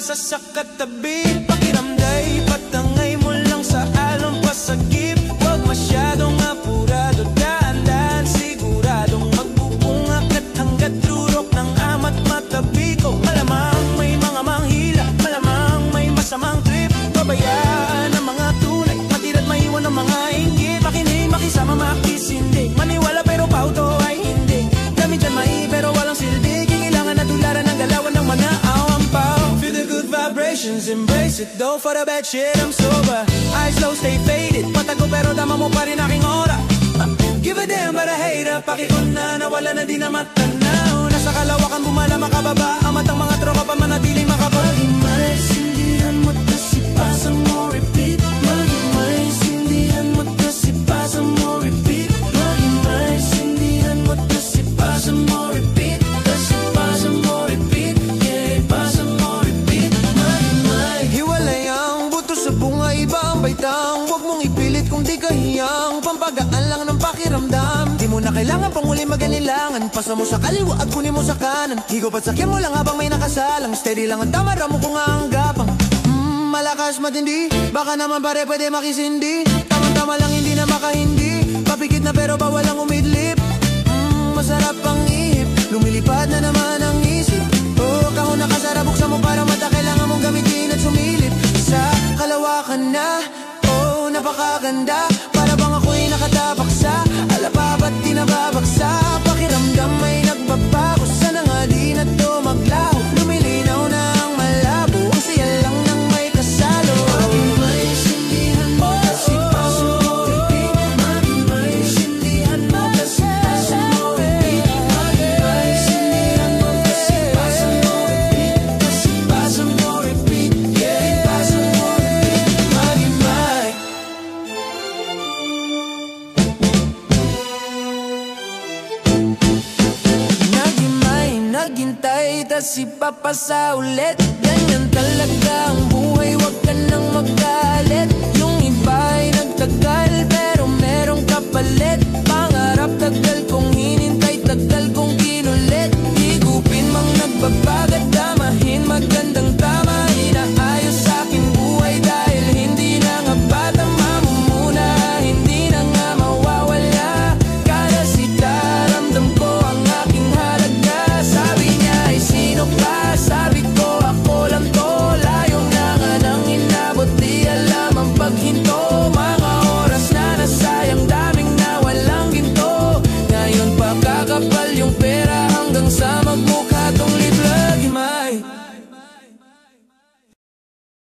Sa katabi, pakiramday, patangay mo lang sa along pasagip. Huwag masyadong apurado, daan-daan, siguradong magbubungak at hanggat durok ng amat matabi ko. Malamang may mga manghila, malamang may masamang trip. Pabayaan ang mga tunay, matira't maiwan ang mga inggit. Makinig, makisama, makisindi, maniwala pero pauto ay hindi. Dami dyan mai pero walang silbi, kailangan na tularan ng galawan ng mga awampaw. Embrace it, though for the bad shit I'm sober. Eyes low, stay faded, patago pero dama mo pa rin aking aura. Give a damn but a hater, pakikon na nawala na di na matanaw. Nasa kalawakan bumala makababa, amat ang mga tropa pa manatiling makapal. Maintindihan mo kasi pasa mo repeat. Maintindihan mo kasi pasa mo repeat. Maintindihan mo kasi pasa mo repeat. Kasi pasa mo repeat, yeah, pasa mo repeat. Hiwalay ang buto sa bunga, iba ang baitang. Huwag mong ipilit kung di kahiyang, pampagaan lang ng pakiramdam. Di mo na kailangan pang uli maganilangan. Pasa mo sa kaliwa at kunin mo sa kanan. Higop at sakyan mo lang habang may nakasalang. Steady lang ang tama, ramo ko nga ang gapang. Malakas matindi, baka naman pare pwede makisindi. Tama-tama lang hindi na makahindi. Papikit na pero bawal ang umidlip. Masarap ang ihip, lumilipad na naman ang isip. Oh, kahon na kasara, buksan mo para mata. Kailangan mong gamitin at sumilip sa kalawakan na. Oh, napakaganda, para bang ako'y nakatapak sa alabab at di nababagsak. Pakiramdam may nagbabago, sana nga di na to maglaho. Lumilinaw na ang malabo, ang siya lang nang may kasalo. Maintindihan mo kasi pasa mo repeat. Maintindihan mo kasi pasa mo repeat. Maintindihan mo kasi pasa mo repeat. Kasi pasa mo repeat, yeah, pasa mo repeat. Magimay. Nagimay, naghintay, tas ipapasa ulit. Ganyan talaga ang buhay, wag ka nang magalit. Yung iba'y nagtagal pero merong kapalit.